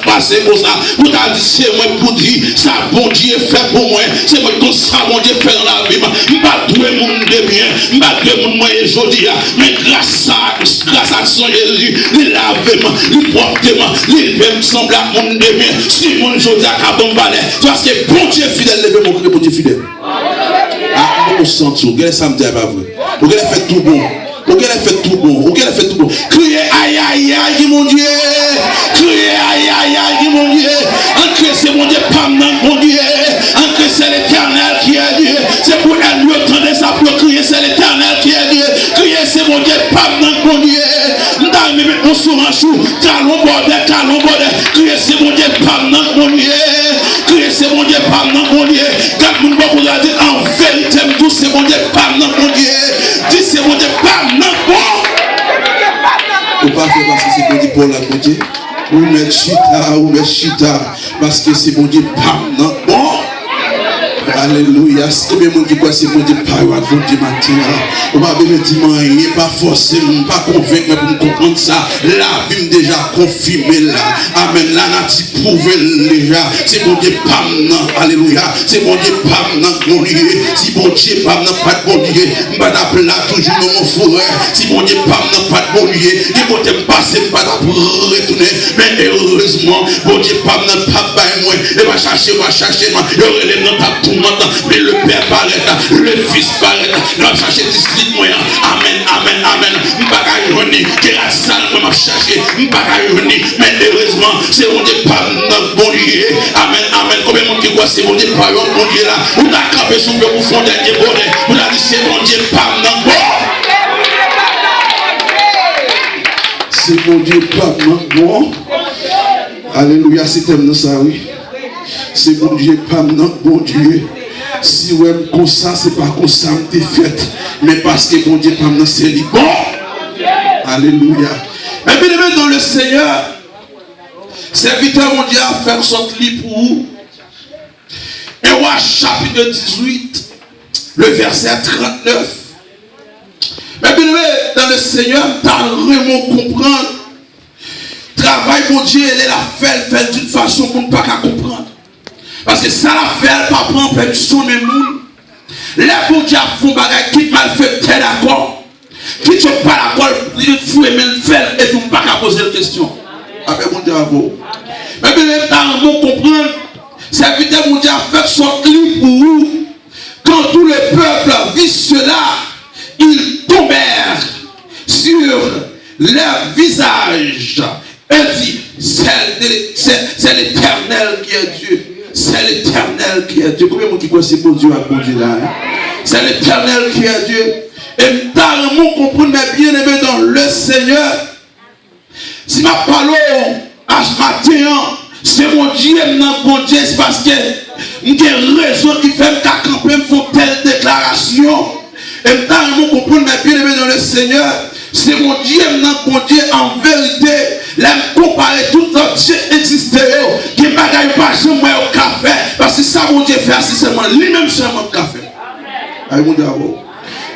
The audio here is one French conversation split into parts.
passer pour ça. Pour t'as dit, c'est moi pour dire, ça bon Dieu fait pour moi. C'est moi comme ça, bon Dieu fait dans la vie. Je ne vais pas douer mon de bien. Je ne vais pas douer mon moyen aujourd'hui. Mais grâce à son Jésus, il lave moi, il porte moi, il me semble à mon de bien. Si mon aujourd'hui a bon balai, parce que bon Dieu fidèle, levez mon cri, bon Dieu fidèle. Ah, on sent tout. Regardez ça, me dit, pas vrai. Regardez, fait tout bon. Regardez, fait tout bon. Regardez, fait tout bon. Criez aïe aïe aïe, mon Dieu. Criez aïe aïe aïe, mon Dieu. Ancré, c'est mon Dieu, pas mon Dieu. Ancré, c'est l'éternel qui est Dieu. C'est pour elle lui entendre ça pour crier, c'est l'éternel qui est Dieu. Criez, c'est mon Dieu, pas mon Dieu. Nous allons mettre nos sous en chou. Talon bordel. Criez, c'est mon Dieu, pas mon Dieu. Criez, c'est mon Dieu, pas mon Dieu. Quand nous vous dire en vérité, tout c'est mon Dieu, pas mon Dieu. Dis, c'est mon Dieu, pas mon Dieu. Ou pas faire parce que c'est mon Dieu pour la mon Dieu. Ou mettre chita, parce que c'est mon Dieu, pas mon Dieu. Alléluia. C'est bien mon Dieu, c'est mon Dieu, pas mon Dieu matin. On va bien dire, pas forcément, pas convaincre, mais pour me comprendre ça, la vie déjà confirmée là. Amen. Là, n'a-t-il prouvé déjà. C'est mon Dieu, pas non. Alléluia. C'est mon Dieu, pas non, mon Dieu. Si mon Dieu, pas non, pas de mon Dieu. Je vais t'appeler là toujours dans mon frère. Si mon Dieu, pas non, pas de mon Dieu. Il faut te passer, pas retourner. Mais heureusement, mon Dieu, pas non, pas de moi. Il va chercher, moi. Il relève dans ta tout. Mais le Père paraît, le Fils paraît, nous allons chercher des slip moyens. Amen. Nous ne pouvons pas revenir, que la salle nous va chercher, nous ne pouvons pas revenir. Mais heureusement, c'est mon Dieu par notre bon Dieu. Amen. Combien de monde qui voit, c'est mon Dieu par notre bon Dieu là. Vous avez campé sur le fond d'un bonnet. Vous avez dit, c'est mon Dieu par notre bon. C'est mon Dieu par notre bon. Alléluia, c'est terminé ça, oui. C'est mon Dieu, pas notre bon Dieu. Si vous êtes comme ça, c'est pas comme ça que vous fait. Mais parce que mon Dieu, pas notre c'est bon. Alléluia. Mais bien aimé dans le Seigneur, serviteur mon Dieu a fait son lit pour vous. Et Roi chapitre 18, le verset 39. Mais bien aimé dans le Seigneur, tu as vraiment comprendre. Travail mon Dieu, elle est la fait d'une façon qu'on ne peut pas comprendre. Parce que ça la fait, elle pas prendre permission de monde. Les bon Dieu font bagay qui mal fait, t'es d'accord. Qui ne sont pas d'accord, il faut aimer le faire et nous pas qu'à poser la question. Avec mon Dieu à vous. Mais bien, dans le comprendre, serviteur mon Dieu a fait sortir pour vous. Quand tout le peuple vit cela, ils tombèrent sur leur visage et dit, c'est l'Éternel qui est Dieu. C'est l'Éternel qui est Dieu. Combien de monde qui croit c'est bon Dieu à bon Dieu là? C'est l'Éternel qui est Dieu. Et nous comprenons bien aimé dans le Seigneur. Si ma parole à ce matin, c'est mon Dieu, mon Dieu, c'est parce que j'ai une raison qui fait que camper me font telle déclaration. Et nous comprenons bien aimé dans le Seigneur. C'est mon Dieu, mon Dieu, en vérité, l'aime comparer tout Dieu existé, qui ne bagaille pas chez moi au café, parce que ça, mon Dieu fait, c'est seulement lui-même seulement le café.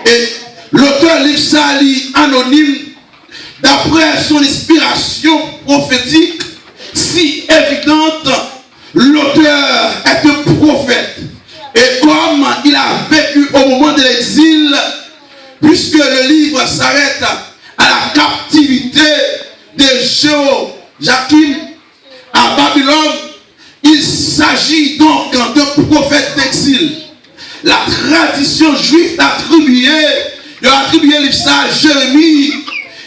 Et l'auteur livre ça, anonyme, d'après son inspiration prophétique, si évidente, l'auteur est un prophète. Et comme il a vécu au moment de l'exil, puisque le livre s'arrête à la captivité de Jéhoiakim à Babylone, il s'agit donc d'un prophète d'exil. La tradition juive attribuée ça à Jérémie,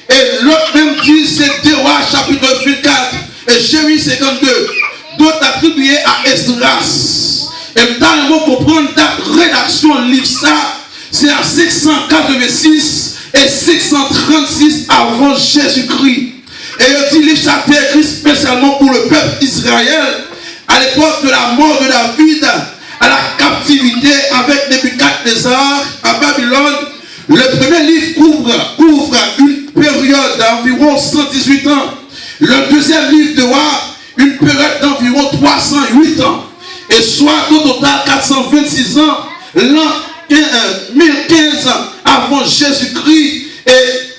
et l'autre même dit c'est 2 Rois chapitre 24 et Jérémie 52. D'autres attribués à Esdras. Et dans le mot comprendre la rédaction de livre ça, c'est en 686 et 636 avant Jésus-Christ. Et il dit livre ça était écrit spécialement pour le peuple d'Israël à l'époque de la mort de David, à la captivité avec Nebuchadnezzar à Babylone. Le premier livre couvre une période d'environ 118 ans. Le deuxième livre de Roi, une période d'environ 308 ans. Et soit au total 426 ans, l'an 1015 avant Jésus-Christ et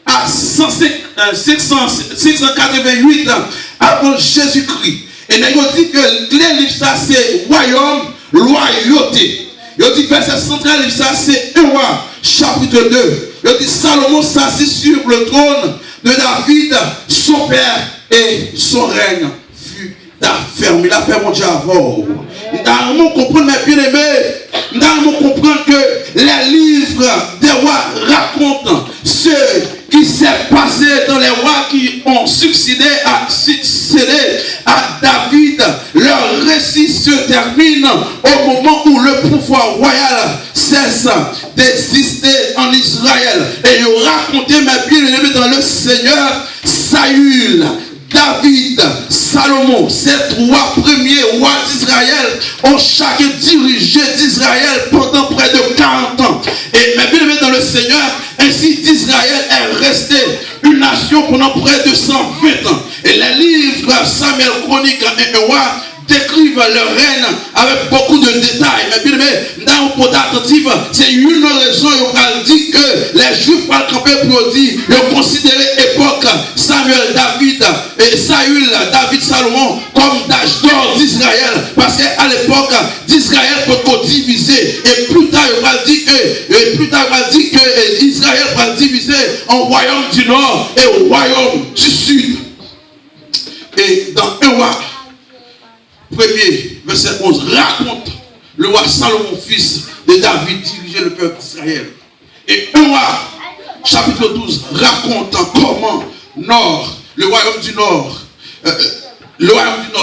à 688 avant Jésus-Christ. Et nous dit que les livres, ça c'est royaume, loyauté. Il dit verset central, ça c'est 1 roi, chapitre 2. Il dit Salomon s'assit sur le trône de David, son père, et son règne fut affermi. La paix, mon Dieu, avant. Nous devons comprendre, mes bien-aimés, nous devons comprendre que les livres des rois racontent ce qui s'est passé dans les rois qui ont succédé à David. Leur récit se termine au moment où le pouvoir royal cesse d'exister en Israël. Et ils racontaient, mes bien-aimés, dans le Seigneur, Saül, David, Salomon, ces 3 premiers rois d'Israël ont chacun dirigé d'Israël pendant près de 40 ans. Et mes bien-aimés dans le Seigneur, ainsi d'Israël est resté une nation pendant près de 120 ans. Et les livres Samuel, Chronique et Roi décrivent leur règne avec beaucoup de détails. Mais bien aimé, dans le point attentif, c'est une raison où on dit que les Juifs par camper pour dire, ils ont considéré l'époque Samuel, David et Saül, David, Salomon comme d'âge d'or d'Israël. Parce qu'à l'époque d'Israël peut diviser. Et plus tard, on va dire que Israël va diviser en royaume du nord et au royaume du sud. Et dans 1 roi, 1er, verset 11, raconte le roi Salomon, fils de David, dirigeait le peuple d'Israël. Et 1 roi, chapitre 12, raconte comment le royaume du nord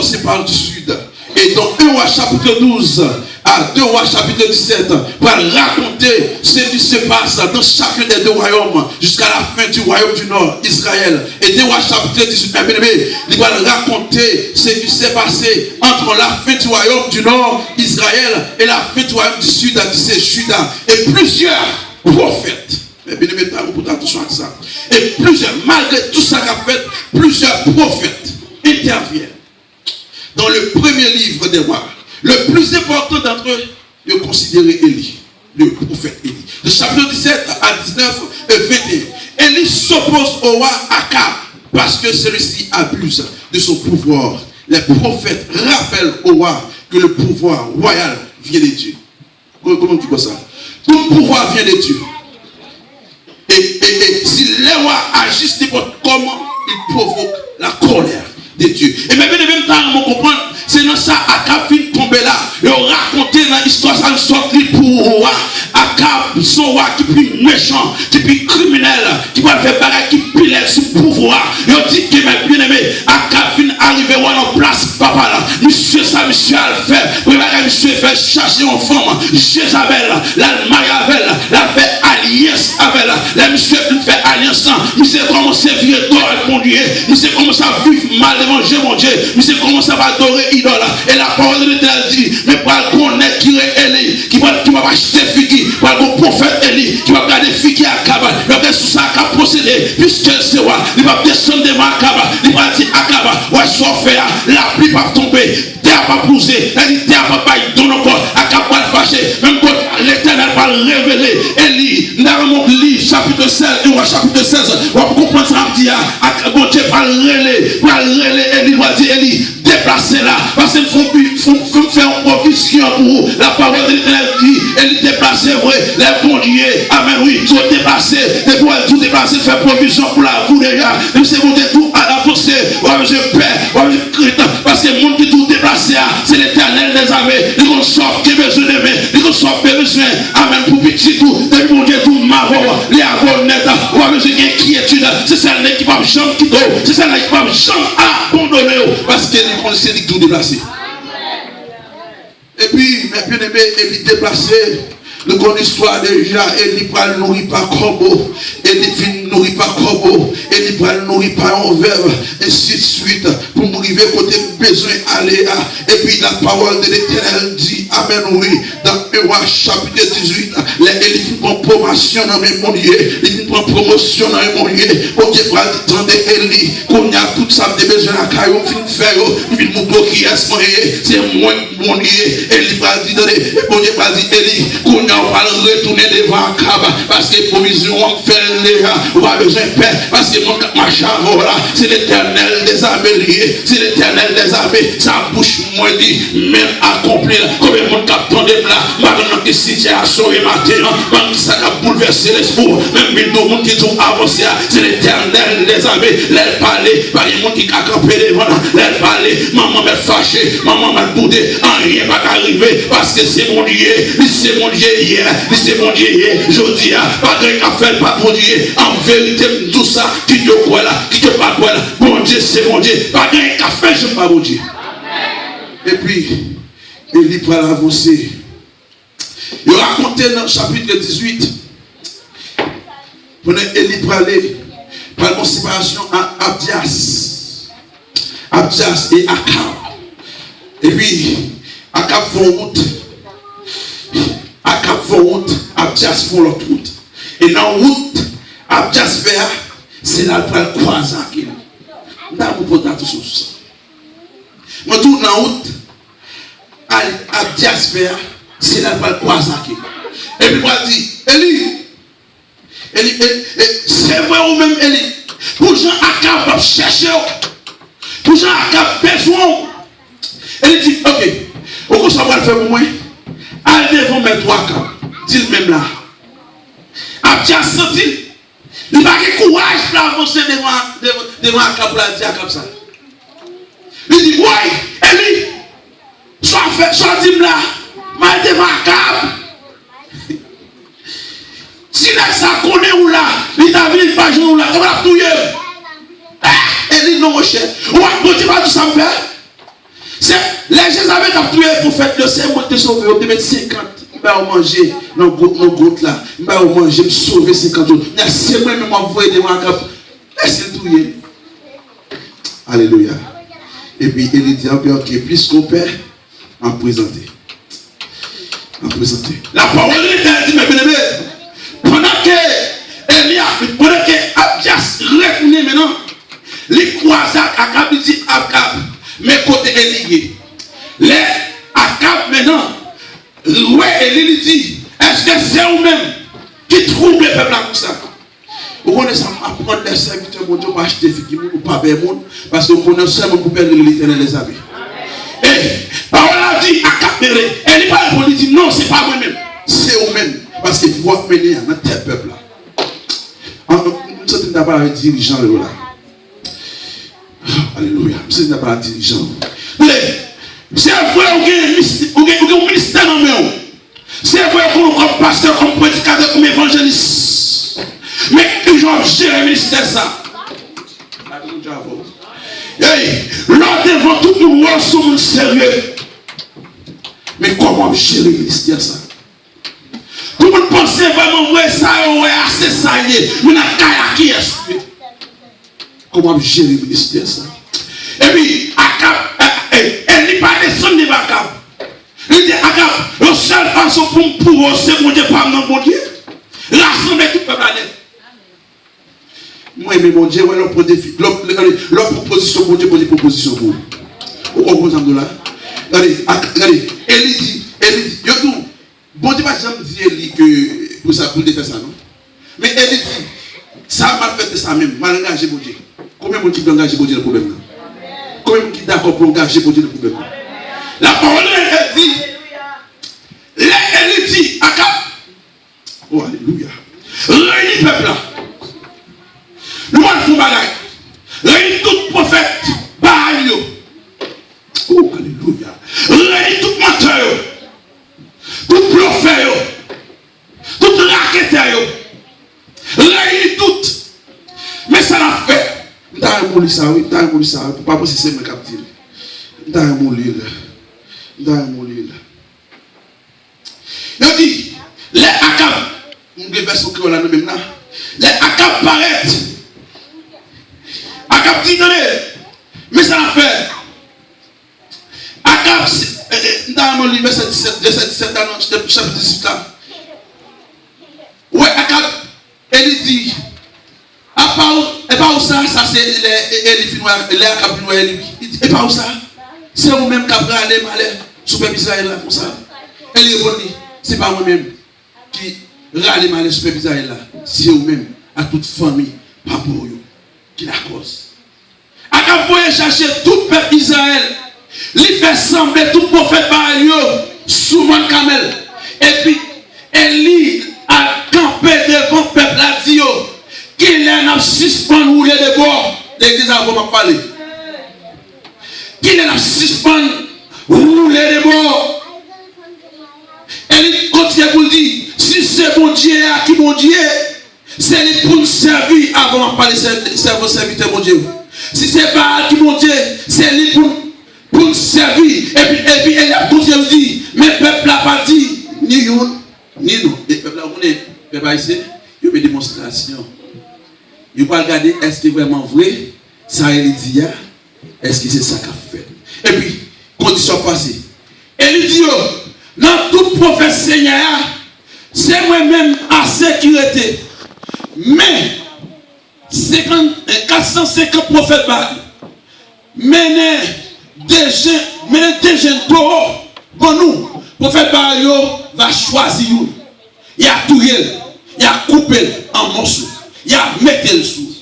sépare du sud. Et dans 1 roi, chapitre 12, à 2 rois, chapitre 17, va raconter ce qui se passe dans chacun des 2 royaumes jusqu'à la fin du royaume du nord, Israël. Et 2 rois, chapitre 18, il va raconter ce qui s'est passé entre la fin du royaume du nord, Israël, et la fin du royaume du sud, c'est Juda. Et plusieurs prophètes, mais bien aimé, pour attention à ça. Et malgré tout ça qu'a fait, plusieurs prophètes interviennent dans le premier livre des rois. Le plus important d'entre eux, de considérer Élie, le prophète Élie. De chapitre 17 à 19 et 21. Élie s'oppose au roi Akab parce que celui-ci abuse de son pouvoir. Les prophètes rappellent au roi que le pouvoir royal vient de Dieu. Comment tu vois ça? Tout le pouvoir vient de Dieu. Et si les rois agissent n'importe comment, ils provoquent la colère de Dieu. Et même temps, on comprend, c'est dans ça Akab vient tomber là. Et on raconte dans l'histoire, ça nous sort pour le roi. Akab, son roi qui est méchant, qui est criminel, qui va faire pareil, qui pilait sous pouvoir. Et on dit que mes bien-aimés, Akab vient arriver en place, papa là. Monsieur ça, monsieur a le fait. Oui, monsieur fait chercher une femme, Jézabel, la Mariavel, la fait alliance avec elle. La monsieur fait alliance, monsieur commence à vivre d'or et conduire, monsieur commence à vivre mal devant Dieu, mon Dieu, monsieur commence à adorer idole. Et la parole de l'Éternel dit, mais pas connaître qui est Élie, qui va acheter fille, pas le prophète Élie, qui va garder fille qui est Akab, il va faire sous ça qu'à procéder, puisque c'est roi, il va descendre devant Akab, il va dire Akab, ouais, soit fait, la pluie va tomber, terre va pousser, elle dit terre va bailler dans nos corps, Akab va le fâcher, même quand l'Éternel va le révéler, Élie, dans mon livre, chapitre 16, chapitre 16, on va comprendre ça, on dit, bon Dieu va le révéler, Élie va dire, Élie, déplacez-la, parce qu'il faut faire une provision pour vous. La parole de l'Éternel dit, Élie déplacez, vrai, les bons dieux, amen, oui, tout déplacé, et pour tout déplacer, faire provision pour la vous déjà, même si vous êtes tout à la force, je paie, je crie, parce que le monde qui tout déplacé, c'est l'Éternel des armées, il qu'on sort, qui besoin de main, il qu'on sort, besoin, amen, pour petit tout, et mon Dieu, tout marron, les avons net, on a besoin d'inquiétude, c'est celle qui va me chanter, c'est celle qui va me chanter, abandonner, parce que c'est lui qui tout déplacé. Et puis, mes bien-aimés, Élie déplacé, nous connaissons l'histoire déjà, Élie ne nourrit pas corbeau, Élie ne nourrit pas corbeau, Élie ne nourrit pas un verbe, ainsi de suite, pour nous arriver côté besoin aller à. Et puis la parole de l'Éternel dit, amen, oui, dans 1 roi chapitre 18, Élie prend promotion dans mes monniers, il prend promotion dans mes monniers, pour Dieu va attendre Élie, qu'on y a tout ça de besoin à caillou, fin faire, fin mon qui est c'est moi mon Dieu. Élie va dire, bon Dieu va dire, Élie, qu'on va retourner devant Akab, parce que provision on fait on va besoin de paix, parce que mon machin, voilà, c'est l'Éternel des armées lié, c'est l'Éternel des armées, sa bouche moi dit, même accompli, comme mon capitaine de là, maintenant que situation est matin, ça a bouleversé l'esprit, même le monde qui sont avancés, c'est l'Éternel des armées, l'air parler, par les gens qui a campé devant, l'air parler, maman m'a fâché, maman m'a boudé, rien va arriver, parce que c'est mon Dieu, c'est mon Dieu hier, c'est mon Dieu hier, je dis, pas de faire, pas mon Dieu, en vérité, tout ça, qui te quoi là, qui te pas quoi là, mon Dieu, c'est mon Dieu, pas de faire, je pas mon Dieu. Et puis, Élie pour avancer. Il racontait dans le chapitre 18, pendant Élie pour aller par la séparation à Abdias et Akab. Et puis, Akab font route. Abdias font l'autre route. Et dans la route, Abdias vers, c'est là pour le croiser. On a beaucoup de tout ça. Je tourne dans la route, Abdias vers, c'est là pour le croiser. Et puis, moi, je dis, Élie, c'est vrai ou même Élie, pour Jean Akab chercher, pour Jean Akab besoin. Élie dit, ok, on va le faire pour moi. Allez devant mes trois Akab. Dis même là. Abdias senti, il n'a pas de courage pour avancer devant Akab pour dire Akab ça. Il dit, oui, Élie, soit dis là, mal devant Akab. Si ça connaît ou là, il t'a vu une page ou là, il va tout y aller. Élie non, mon cher. Ouais, bon, tu vas tout ça me faire. C'est les gens avaient tué pour faire le serment de sauver, on te mettre 50. Il va manger nos gouttes là. Il va manger, me sauver 50 autres. C'est moi-même, moi, vous voyez devant un cap. Laissez tout y aller. Alléluia. Et puis, Élie dit, ok, plus qu'on perd, en présenter. La parole de l'Éternel dit, mais bien aimé, pendant que Abdias retourne maintenant, les croisades, Akab dit, Akab, mais côté Élie, les Akab maintenant, ouais, Élie dit, est-ce que c'est vous-même qui trouble le peuple comme ça? Vous connaissez apprendre les serviteurs pour Dieu, acheter des filles ou pas bien monde, parce que vous connaissez seulement pour perdre l'Éternel les amis. Et parole a dit, Akab, Élie pas répondre, il dit, non, c'est pas moi-même, c'est vous-même, parce qu'il faut mener dans tel peuple là. Nous sommes d'abord les dirigeants là. Alléluia. Nous sommes d'abord les dirigeants. C'est vrai, vous avez un ministère dans le monde. C'est vrai, comme pasteur, comme prédicateur, comme évangéliste. Mais ils ont géré le ministère ça. L'ordre devant tout le monde sont sérieux. Mais comment gérer le ministère ça? Tout le monde pensait vraiment, ouais, ça, ouais, c'est ça, mais la caille qui est. Comment gérer le ministère ça? Et puis, Akab, elle n'est pas descendue de Akab. Il dit, Akab, la seule façon pour vous, c'est mon Dieu, pas mon Dieu. Rassembler tout le peuple à l'aide. Moi, mais mon Dieu, ouais, leur proposition, mon Dieu, pour des propositions pour vous. Vous comprenez là? Regardez, Élie dit, bon Dieu, pas jamais dit Élie que pour ça, pour faire ça, non? Mais Élie dit, ça m'a fait ça même, mal engagé mon Dieu. Combien de gens qui engagé pour Dieu le problème là? Combien de gens qui sont d'accord pour engager pour Dieu le problème là? La parole elle dit, Élie dit, Akab, oh alléluia, réunis le peuple là. Nous allons faire bagaille. Réunis tout prophète, pareil. Oh alléluia. Réunis tout menteur. Tout bluffeur, tout raqueteur, réunis tout. Mais ça l'a fait. Nous avons moulu ça, oui, nous avons moulu ça. Pour pas penser que c'est ma captive. Nous avons moulu là. Nous avons moulu là. Il dit, les Akab, nous devons faire ce que nous avons même là. Les Akab paraissent. Akab dit, mais ça l'a fait. Akab, dans mon livre, verset 17, dans le chapitre 18 là. Ouais, Akab, elle dit, à part ça, ça c'est les Akab, et pas où ça? C'est vous-même qui avez allé malheur sur le peuple Israël là, comme ça. Elle est bonne. Ce n'est pas moi-même qui râle malheur sur le peuple Israël là. C'est vous-même, à toute famille, pas pour vous, qui la cause. À quand vous chercher tout le peuple Israël, il fait sembler tout prophète par sous mon camel. Et puis, Élie a campé devant le peuple là, dit qu'il a suspendu rouler de bord. L'église a vraiment parlé. Qu'il a suspendu rouler de bord. Élie continue pour dire, si c'est mon Dieu qui mon Dieu, c'est lui pour nous servir avant de parler de vos serviteurs, mon Dieu. Si c'est pas qui mon Dieu, c'est lui pour nous servir. Et puis elle a continué à dire, mais le peuple n'a pas dit, ni nous, ni nous. Le peuple là, on est, le peuple ici, il y a une démonstration. Il va regarder, est-ce que c'est vraiment vrai, ça il dit, est-ce que c'est ça qu'a fait. Et puis, condition passée. Elle dit, dans tout prophète Seigneur, c'est moi-même à sécurité. Mais, 450 prophètes mener des jeunes taureaux pour nous. Prophète Bario va choisir. Il a tué, il a coupé en morceaux, il a mis le sous.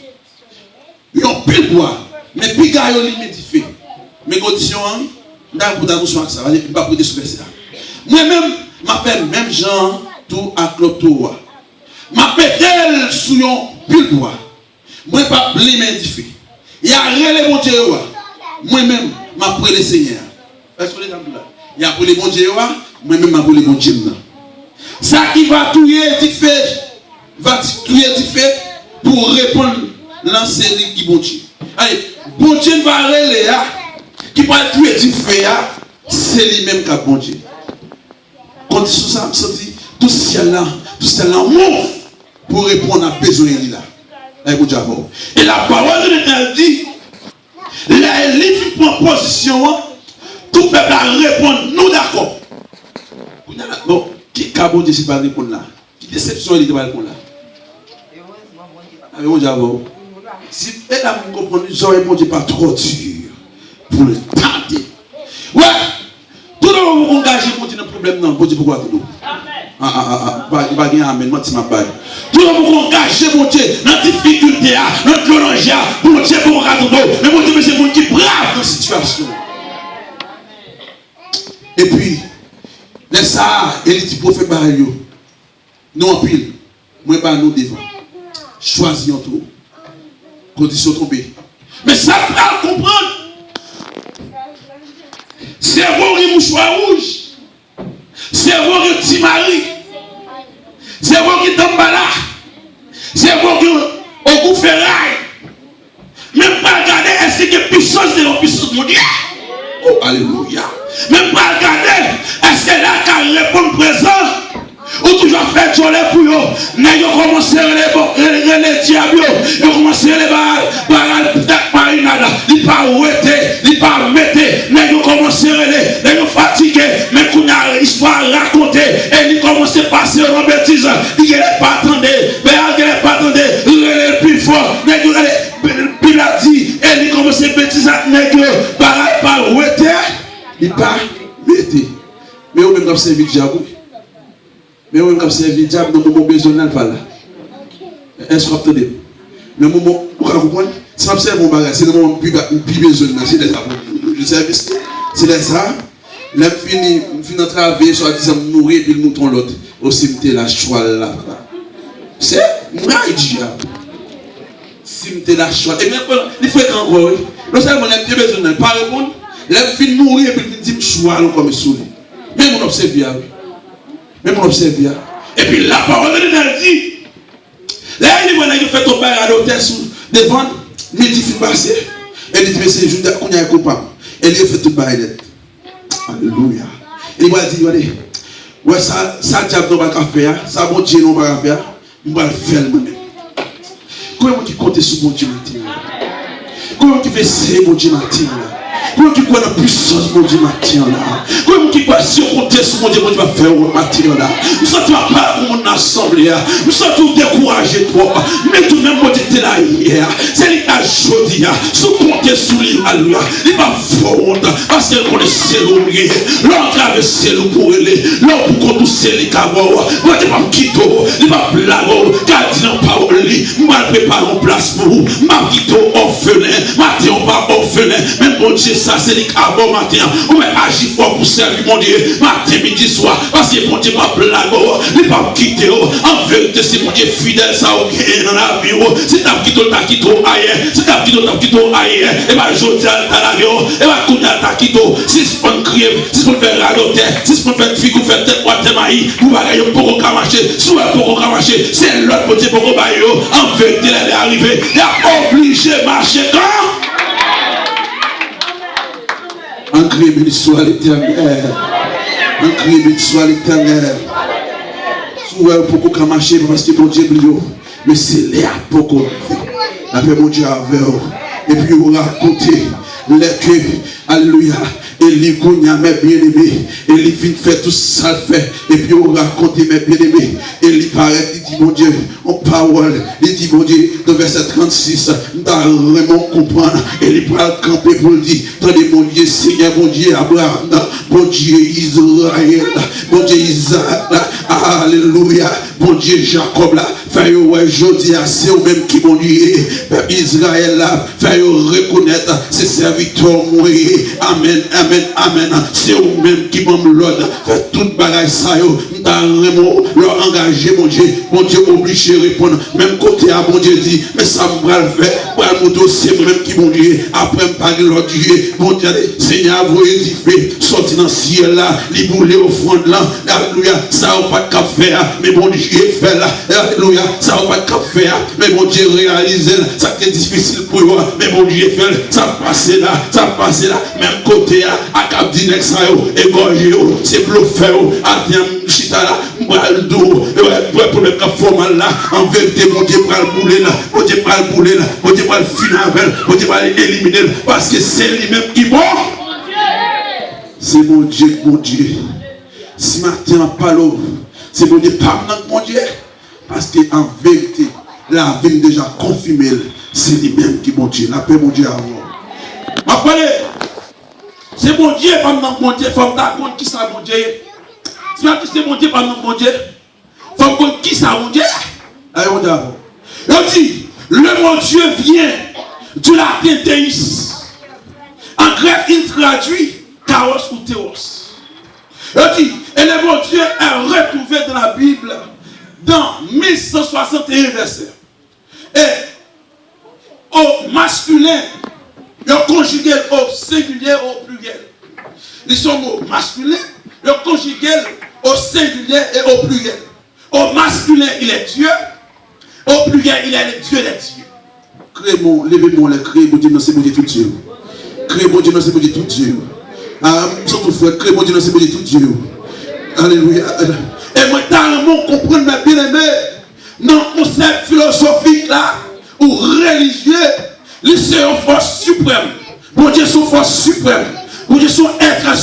Il a pile bois, mais puis il a fait. Mes conditions, dans le attention ça, je ne vais pas prêter sur ça. Moi-même, je m'appelle même Jean, tout à Clotoa. Je m'appelle sur un pile bois. Moi, pas blâmer du fait. Il y a rien de bon Dieu. Moi-même, je m'appelle le Seigneur. Est-ce que vous êtes là? Il y a pour les bon Dieu. Moi-même, je m'appelle le bon Dieu. Ça qui va tuer du fait, pour répondre l'enseignant qui bon Dieu. Allez, bon Dieu va aller là, qui va tuer du fait, c'est lui-même qui a bon Dieu. Quand il ça, tout cela move pour répondre à besoin de là. Et la parole de l'Éternel dit, là, il prend position, tout le peuple répond, nous d'accord. Bon, qui a bon Dieu si pas répondre là? Qui déception il ne va répondre là? Avec mon diable. Si elle a compris, j'aurais bon Dieu pas trop dur pour le tenter. Ouais, tout le monde va engager pour dire un problème, non, bon Dieu, pourquoi tout le monde? Il va gagner amen, moi, tu m'as pas. Tout le monde va engager, mon Dieu, dans la difficulté, dans le clonage, mon Dieu, pour un tout mais mon Dieu, c'est mon qui brave dans la situation. Et puis, les ça, et les petits prophètes Bario, nous en pile, moi, nous devant. Choisissons tout. Condition tombée. Mais ça, pas comprendre. C'est vous qui mouchoir rouge. C'est vous qui petit mari. C'est vous qui tombe là. C'est vous qui au goût ferraille. Même pas regarder est-ce qu'il y a puissance de la puissance mondiale. Oh, alléluia. Même pas regarder est-ce que là, quand il répond présent, ou toujours fait joler pour eux. Mais ils ont commencé les diables, ils ont commencé les barres, peut-être pas une nada. Ils pas ouété, ils pas metté. Mais ils ont commencé les, ils ont fatigué. Mais qu'on a l'histoire racontée, et ils ont commencé à passer en bêtise. Ils n'allaient pas attendre, mais ils n'allaient pas attendre, ils allaient plus fort. Mais ils allaient, Bible a dit, et ils ont commencé à bêtiser à nègre, pas ouété, ils pas metté. Mais eux même comme c'est vite diable. Mais on a servi le diable dans le moment besoin de là. Est-ce que vous entendez? Le moment où vous comprenez, c'est un bagage, c'est le moment où plus besoin de c'est les le service. C'est les ça. Là, fini de travailler, soit disant mourir, puis le mouton l'autre. Au cimetière, la chouale là. C'est moi, diable. Cimetière, la chouale. Et bien, il faut être encore. Non seulement on a besoin de ne pas répondre, là, fini de mourir, puis il dit chouale comme souris. Même on observe. Même on observe. Et puis la parole de Dieu dit, là il fait tomber à l'hôtel devant, midi fin passé, et il dit, mais c'est juste qu'on y a un copain. Et il fait tout bail. Alléluia. Et il va dire, ouais, ça diable n'a pas faire, ça bon Dieu n'a pas faire, on va le faire moi-même. Comment tu comptes sur mon Dieu matin? Comment tu fais c'est mon Dieu matin? Comment qui croit dans la puissance, mon Dieu, matin là. Comment qui croit si on compte sur mon Dieu va faire au matin là. Nous sommes pas pour mon assemblée. Nous sommes tous découragés trop. Mais tout de même, mon Dieu, t'es là hier. C'est les cas aujourd'hui. Sous compter sous lui, alléluia. Il va fondre parce qu'elle connaît ses loups. L'on traverse ses loups pour aller. L'on pour qu'on tous les cabots. Moi, je vais quitter. Il va blaguer. Car dit non, parole. Moi, je prépare une place pour vous. Ma quitte orphelin. Matin, on va orphelin. Même mon Dieu, ça, c'est les cabots matin. On va agir fort pour servir mon Dieu. Matin, midi, soir. Parce que mon Dieu va blaguer. Il va quitter. En vérité, c'est mon Dieu fidèle. Ça, ok, dans la vie. Si tu as quitté, tu as quitté ailleurs. Si tu as quitté, tu as quitté ailleurs. Et bien, je dis à l'avion. Et bien, tu as quitté. Si tu peux crier, si tu peux faire radoter, si tu peux faire figue ou faire tête, ou te maïs, ou bagaille, pour qu'on marcher. Soit pour qu'on marcher. C'est l'autre côté pour qu'on baille. En vérité, elle est arrivée. Il a obligé de marcher quand? En cri, béni soit l'Éternel. En cri, béni soit l'Éternel. Soit pour qu'on marcher parce que mon Dieu brio. Mais c'est là pour qu'on après mon Dieu avec eux. Et puis on raconter les que, alléluia, et les cogna mes bien-aimés, et les fins fait tout ça fait, et puis on raconte mes bien-aimés, et il paraît, il dit mon Dieu, en parole, il dit mon Dieu, dans verset 36, dans vraiment comprendre, et il va camper pour le dire, attendez mon Dieu, Seigneur, mon Dieu, Abraham, mon Dieu, Israël, mon Dieu, Isaac, alléluia, mon Dieu, Jacob, là, fait ouais, je dis à c'est eux même qui m'ont dit, peuple Israël, là, fait reconnaître ses serviteurs, moi, amen, amen, amen, c'est eux même qui m'ont l'ordre, fait toute bagaille ça, dans leur engagé, mon Dieu, obligé de répondre, même côté à mon Dieu dit, mais ça me va le faire, pour le moto, c'est moi-même qui m'ont dit, après me parler l'autre Dieu, mon Dieu, Seigneur, vous édifiez, sorti dans le ciel là, les boulets au front là, alléluia, ça n'a pas de café, mais mon Dieu fait là, alléluia, ça n'a pas de café, mais mon Dieu réalise là, ça qui est difficile pour eux, mais mon Dieu fait, ça passe là, même côté à Cap Dinex, égorgé, c'est bluffé, à chita là, le dos, pour le cap formal là, en vérité, mon Dieu va le bouler là, mon Dieu va le bouler là, mon Dieu va le finir avec, mon Dieu va l'éliminer, parce que c'est lui-même qui mort. C'est mon Dieu, mon Dieu. Ce matin, pas l'eau, c'est mon Dieu, pas mon Dieu, parce qu'en vérité, la vie déjà confirmée, c'est lui-même qui mon Dieu, la paix mon Dieu avant. Appelez, c'est mon Dieu, pas mon Dieu, il faut me compte qui ça mon Dieu. C'est mon Dieu, pas mon Dieu. Il faut me compte qui ça mon Dieu. Allez, on dit avant. Il dit, le mon Dieu vient du latin théis. En grec, il traduit chaos ou théos. Il dit, et le mon Dieu est retrouvé dans la Bible dans 1161 versets. Et au masculin, le conjugué au singulier au pluriel. Ils sont mots masculin, le conjugué au singulier et au pluriel. Au masculin, il est Dieu. Au pluriel, il est le Dieu des dieux. Créez-moi, levez-moi, créez mon Dieu, c'est mon Dieu tout Dieu. Créez mon Dieu, c'est mon Dieu tout Dieu. Surtout frère, créez mon Dieu, c'est mon Dieu tout Dieu. Alléluia. Et moi, tellement comprendre ma bien-aimée, dans le concept philosophique là, ou religieux, c'est une force suprême. Mon Dieu, c'est une force suprême. Mon Dieu, c'est un être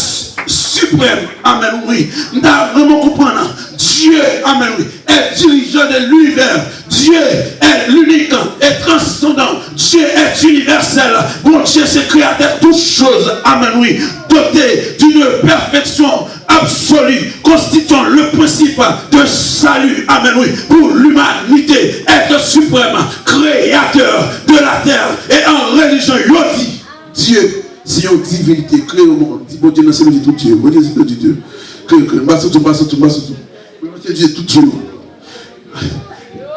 suprême. Amen, oui. Nous devons vraiment comprendre. Dieu, amen, oui, est dirigeant de l'univers. Dieu est l'unique et transcendant. Dieu est universel. Mon Dieu, c'est créateur de toutes choses. Amen, oui. Doté d'une perfection absolue, constituant le principe de salut. Amen, oui. Pour l'humanité, être suprême, créateur de la terre et en religion. Yodi. Dieu, c'est une divinité. Créé au monde. Bon Dieu, c'est tout Dieu. Bon Dieu, c'est Dieu. Dieu tout Dieu.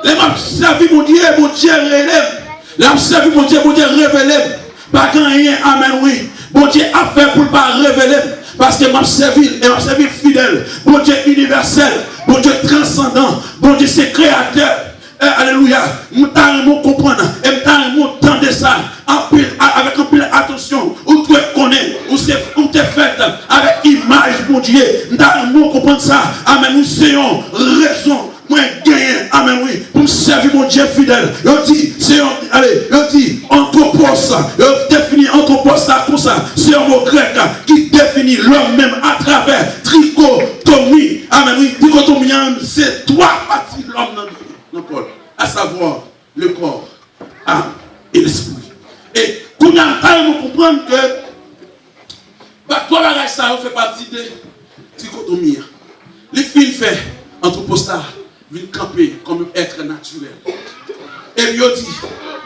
Les m'a servi mon Dieu relève. Les m'a servi mon Dieu révélé. Pas rien, amen, oui. Bon Dieu a fait pour ne pas révéler. Parce que m'a servi et m'a servi fidèle. Bon Dieu universel. Bon Dieu transcendant. Bon Dieu c'est créateur. Alléluia. Nous devons comprendre. Et nous devons entendre ça. Avec un peu d'attention. Où tu connais. Où tu es fait. Avec image, mon Dieu. Nous devons comprendre ça. Amen. Nous ayons raison. Moi, gagner. Amen. Oui. Pour me servir mon Dieu fidèle. Il dit, c'est allez. Il dit, anthropos. définit anthropostat comme ça. C'est un mot grec qui définit l'homme même à travers trichotomie. Amen. Oui, trichotomie, c'est trois parties de l'homme dans Paul. À savoir le corps, l'âme et l'esprit. Et qu'on a nous comprendre que trois bagages ça fait partie de trichotomie. Les filles fait anthropostat viennent camper comme un être naturel. Et il dit,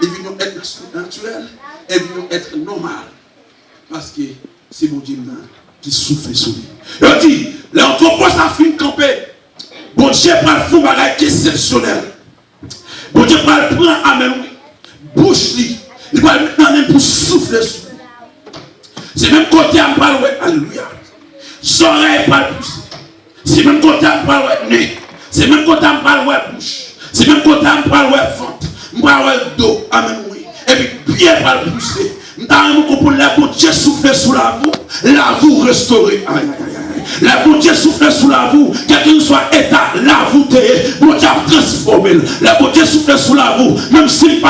ils viennent être naturel et ils viennent être normal. Parce que c'est mon Dieu qui souffle sur lui. Il dit, l'anthropostat finit camper. Bon Dieu prend le fond bagage exceptionnel. Bon Dieu prend le prend amen. Bouche lui. Il va le mettre dans même pour souffler sur lui. C'est même côté à parler, alléluia. Oreilles pas le pousser. C'est même côté à parler, nez. C'est même côté à parler, bouche. C'est même côté à parler, ventre. M'parler dos, amen oui. Et puis pied pas le pousser. M't'a comprendre la bon Dieu souffler sous la vous restaurer. Aïe aïe aïe. La bon Dieu souffle sous la vous, quel que soit état, la vous bon Dieu transformé. La bon Dieu souffle sous la vous, même s'il pas